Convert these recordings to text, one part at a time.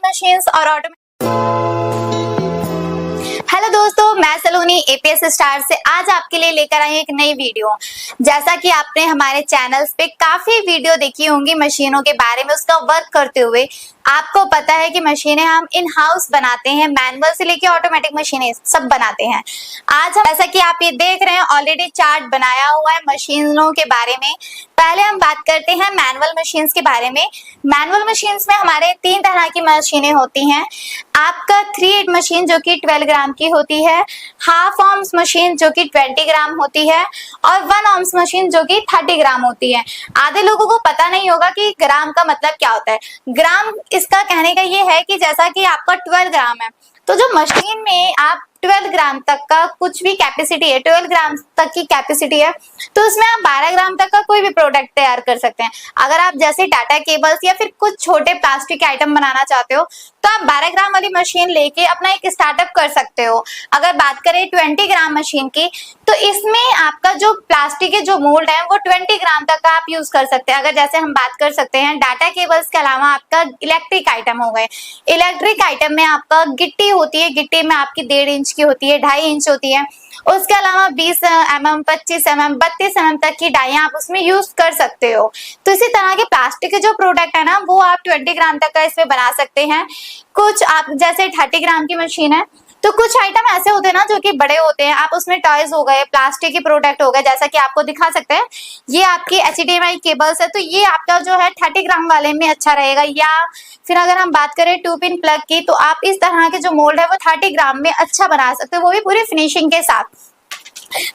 Machines और automatic. Hello दोस्तों, मैं सलोनी एपीएस स्टार से आज आपके लिए लेकर आई एक नई वीडियो। जैसा कि आपने हमारे चैनल्स पे काफी वीडियो देखी होंगी मशीनों के बारे में, उसका वर्क करते हुए। आपको पता है कि मशीनें हम इन हाउस बनाते हैं, मैनुअल से लेके ऑटोमेटिक मशीनें सब बनाते हैं। आज हम, जैसा कि आप ये देख रहे हैं, ऑलरेडी चार्ट बनाया हुआ है मशीनों के बारे में। पहले हम बात करते हैं मैनुअल मशीन्स के बारे में। मैनुअल मशीन्स में हमारे 3 तरह की मशीनें होती हैं। आपका 3/8 मशीन जो कि 12 ग्राम की होती है, हाफ आर्म्स मशीन जो कि 20 ग्राम होती है और 1 आर्म्स मशीन जो कि 30 ग्राम होती है। आधे लोगों को पता नहीं होगा कि ग्राम का मतलब क्या होता है। ग्राम, इसका कहने का ये है कि जैसा कि आपका 12 ग्राम है, तो जो मशीन में आप 12 ग्राम तक का कुछ भी कैपेसिटी है, 12 ग्राम तक की कैपेसिटी है, तो उसमें आप 12 ग्राम तक का कोई भी प्रोडक्ट तैयार कर सकते हैं। अगर आप जैसे टाटा केबल्स या फिर कुछ छोटे प्लास्टिक के आइटम बनाना चाहते हो, तो आप 12 ग्राम वाली मशीन लेके अपना एक स्टार्टअप कर सकते हो। अगर बात करें 20 ग्राम मशीन की, तो इसमें आपका जो प्लास्टिक के जो मोल्ड है वो 20 ग्राम तक का आप यूज कर सकते हैं। अगर जैसे हम बात कर सकते हैं डाटा केबल्स के अलावा आपका इलेक्ट्रिक आइटम हो गए। इलेक्ट्रिक आइटम में आपका गिट्टी होती है, गिट्टी में आपकी 1.5 इंच की होती है, 2.5 इंच होती है। उसके अलावा 20 mm, 25 mm, 32 mm तक की डाइयां आप उसमें यूज कर सकते हो। तो इसी तरह के प्लास्टिक के जो प्रोडक्ट है ना, वो आप 20 ग्राम तक का इसमें बना सकते हैं। कुछ आप जैसे 30 ग्राम की मशीन है, तो कुछ आइटम ऐसे होते हैं ना जो कि बड़े होते हैं। आप उसमें टॉयज हो गए, प्लास्टिक के प्रोडक्ट हो गए, जैसा कि आपको दिखा सकते हैं। ये आपकी HDMI केबल्स है, तो ये आपका जो है 30 ग्राम वाले में अच्छा रहेगा। या फिर अगर हम बात करें 2 पिन प्लग की, तो आप इस तरह के जो मोल्ड है वो 30 ग्राम में अच्छा बना सकते हो, वो भी पूरी फिनिशिंग के साथ।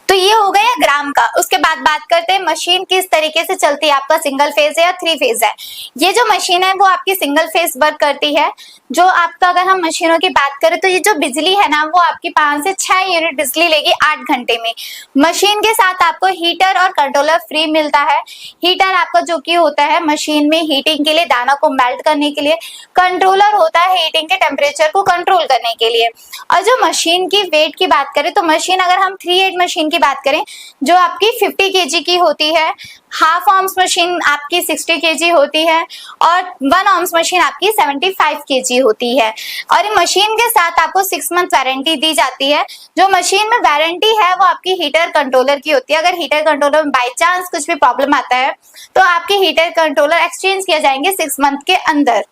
तो ये हो गया ग्राम का। उसके बाद बात करते हैं मशीन किस तरीके से चलती है, आपका सिंगल फेज है या 3 फेज है। ये जो मशीन है वो आपकी सिंगल फेज वर्क करती है। जो आपका, अगर हम मशीनों की बात करें, तो ये जो बिजली है ना, वो आपकी 5 से 6 यूनिट बिजली लेगी 8 घंटे में। मशीन के साथ आपको हीटर और कंट्रोलर फ्री मिलता है। हीटर आपका जो कि होता है मशीन में हीटिंग के लिए, दाना को मेल्ट करने के लिए। कंट्रोलर होता है हीटिंग के टेम्परेचर को कंट्रोल करने के लिए। और जो मशीन की वेट की बात करें, तो मशीन, अगर हम 3/8 मशीन की बात करें, जो आपकी 50 kg की होती है, हाफ आर्म्स मशीन आपकी 60 kg होती है और 1 आर्म्स मशीन आपकी 75 kg होती है। और मशीन के साथ आपको 6 मंथ वारंटी दी जाती है। जो मशीन में वारंटी है वो आपकी हीटर कंट्रोलर की होती है। अगर हीटर कंट्रोलर में बाई चांस कुछ भी प्रॉब्लम आता है, तो आपके हीटर कंट्रोलर एक्सचेंज किया जाएंगे 6 मंथ के अंदर।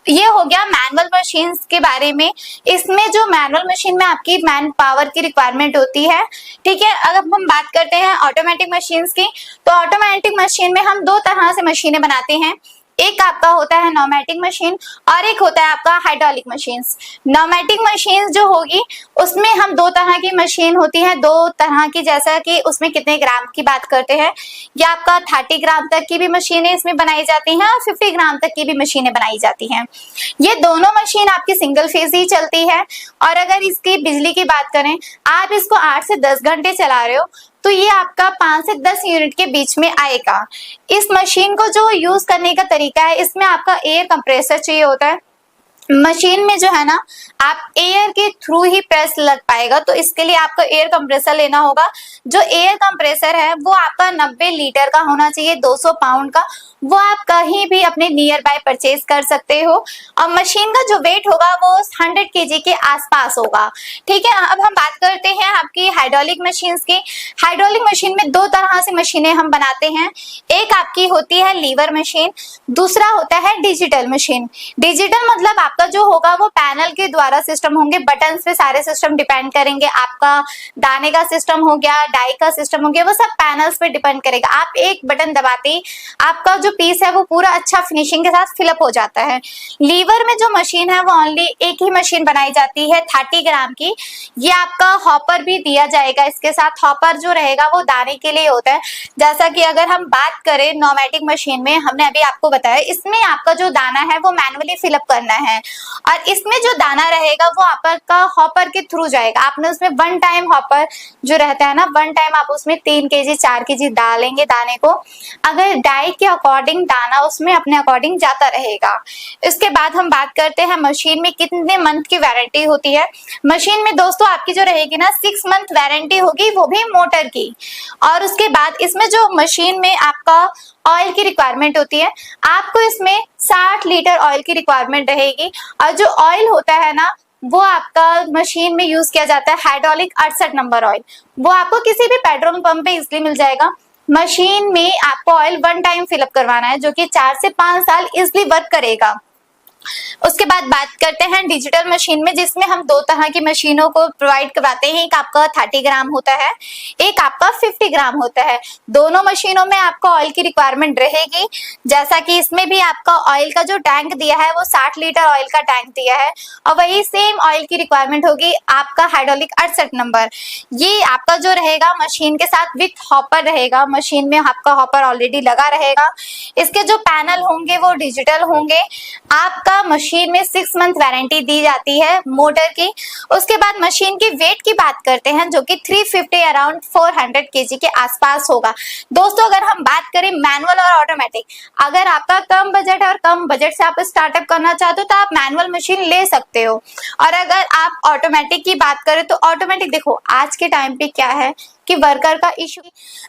ये हो गया मैनुअल मशीन्स के बारे में। इसमें जो मैनुअल मशीन में आपकी मैन पावर की रिक्वायरमेंट होती है, ठीक है। अगर हम बात करते हैं ऑटोमेटिक मशीन्स की, तो ऑटोमेटिक मशीन में हम 2 तरह से मशीनें बनाते हैं। एक आपका होता है नॉमेटिक मशीन और एक होता है आपका हाइड्रोलिक मशीन्स। नॉमेटिक मशीन जो होगी, उसमें हम 2 तरह की मशीन होती है, 2 तरह की, जैसा कि उसमें कितने ग्राम की बात करते हैं। या आपका 30 ग्राम तक की भी मशीनें इसमें बनाई जाती हैं और 50 ग्राम तक की भी मशीनें बनाई जाती हैं। ये दोनों मशीन आपकी सिंगल फेज ही चलती है। और अगर इसकी बिजली की बात करें, आप इसको 8 से 10 घंटे चला रहे हो, तो ये आपका 5 से 10 यूनिट के बीच में आएगा। इस मशीन को जो यूज करने का तरीका है, इसमें आपका एयर कंप्रेसर चाहिए होता है। मशीन में जो है ना, आप एयर के थ्रू ही प्रेस लग पाएगा, तो इसके लिए आपको एयर कंप्रेसर लेना होगा। जो एयर कंप्रेसर है वो आपका 90 लीटर का होना चाहिए, 200 पाउंड का। वो आप कहीं भी अपने नियर बाय परचेज कर सकते हो। और मशीन का जो वेट होगा वो 100 kg के आसपास होगा, ठीक है। अब हम बात करते हैं आपकी हाइड्रोलिक मशीन्स की। हाइड्रोलिक मशीन में 2 तरह से मशीनें हम बनाते हैं। एक आपकी होती है लीवर मशीन, दूसरा होता है डिजिटल मशीन। डिजिटल मतलब आपका जो होगा वो पैनल के द्वारा सिस्टम होंगे, बटन पे सारे सिस्टम डिपेंड करेंगे। आपका दाने का सिस्टम हो गया, डाई का सिस्टम हो गया, वो सब पैनल्स पे डिपेंड करेगा। आप एक बटन दबाते ही आपका जो पीस है वो पूरा अच्छा फिनिशिंग के साथ फिलअप हो जाता है। लीवर में जो मशीन है वो ओनली एक ही मशीन बनाई जाती है 30 ग्राम की। ये आपका हॉपर भी दिया जाएगा इसके साथ। हॉपर जो रहेगा वो दाने के लिए होता है। जैसा कि अगर हम बात करें नॉमेटिक मशीन में, हमने अभी आपको बताया, इसमें आपका जो दाना है वो मैनुअली फिलअप करना है। और इसमें जो दाना रहेगा वो आपका हॉपर के थ्रू जाएगा। आपने उसमें 1 टाइम हॉपर जो रहता है ना, 1 टाइम आप उसमें 3 kg 4 kg डालेंगे दाने को। अगर डाई के अकॉर्डिंग दाना उसमें अपने अकॉर्डिंग जाता रहेगा। इसके बाद हम बात करते हैं मशीन में कितने मंथ की वारंटी होती है। मशीन में दोस्तों आपकी जो रहेगी ना, 6 मंथ वारंटी होगी, वो भी मोटर की। और उसके बाद इसमें जो मशीन में आपका ऑयल की रिक्वायरमेंट होती है, आपको इसमें 60 लीटर ऑयल की रिक्वायरमेंट रहेगी। और जो ऑयल होता है ना, वो आपका मशीन में यूज किया जाता है हाइड्रोलिक 68 नंबर ऑयल। वो आपको किसी भी पेट्रोल पंप पे इजिली मिल जाएगा। मशीन में आपको ऑयल 1 टाइम फिलअप करवाना है, जो कि 4 से 5 साल इजिली वर्क करेगा। उसके बाद बात करते हैं डिजिटल मशीन में, जिसमें हम 2 तरह की मशीनों को प्रोवाइड करवाते हैं। एक आपका 30 ग्राम होता है, एक आपका 50 ग्राम होता है। दोनों मशीनों में आपको ऑयल की रिक्वायरमेंट रहेगी। जैसा कि इसमें भी आपका ऑयल का जो टैंक दिया है वो 60 लीटर ऑयल का टैंक दिया है, और वही सेम ऑयल की रिक्वायरमेंट होगी आपका हाइड्रोलिक 68 नंबर। ये आपका जो रहेगा मशीन के साथ विथ हॉपर रहेगा। मशीन में आपका हॉपर ऑलरेडी लगा रहेगा। इसके जो पैनल होंगे वो डिजिटल होंगे। आपका मशीन में 6 मंथ वारंटी दी जाती है मोटर की। उसके बाद मशीन की वेट की बात करते हैं, जो कि 350 अराउंड 400 केजी के आसपास होगा। दोस्तों, अगर हम बात करें मैनुअल और ऑटोमेटिक, अगर आपका कम बजट है और कम बजट से आप स्टार्टअप करना चाहते हो तो आप मैनुअल मशीन ले सकते हो। और अगर आप ऑटोमेटिक की बात करें तो ऑटोमेटिक, देखो आज के टाइम पे क्या है कि वर्कर का इशू,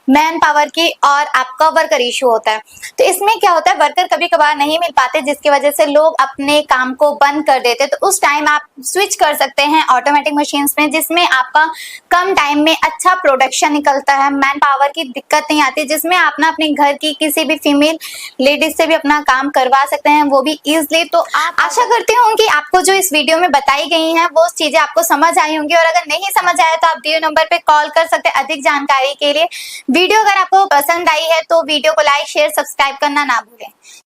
मैन पावर की और आपका वर्कर इशू होता है। तो इसमें क्या होता है, वर्कर कभी कभार नहीं मिल पाते, जिसकी वजह से लोग अपने काम को बंद कर देते। तो उस टाइम आप स्विच कर सकते हैं ऑटोमेटिक मशीन्स में, जिसमें आपका कम टाइम में अच्छा प्रोडक्शन निकलता है, मैन पावर की दिक्कत नहीं आती, जिसमें आप ना अपने घर की किसी भी फीमेल लेडीज से भी अपना काम करवा सकते हैं, वो भी इजिली। तो आप आशा करती हूँ कि आपको जो इस वीडियो में बताई गई हैं वो चीजें आपको समझ आई होंगी। और अगर नहीं समझ आया तो आप दिए नंबर पे कॉल कर सकते हैं अधिक जानकारी के लिए। वीडियो अगर आपको पसंद आई है तो वीडियो को लाइक, शेयर, सब्सक्राइब करना ना भूलें।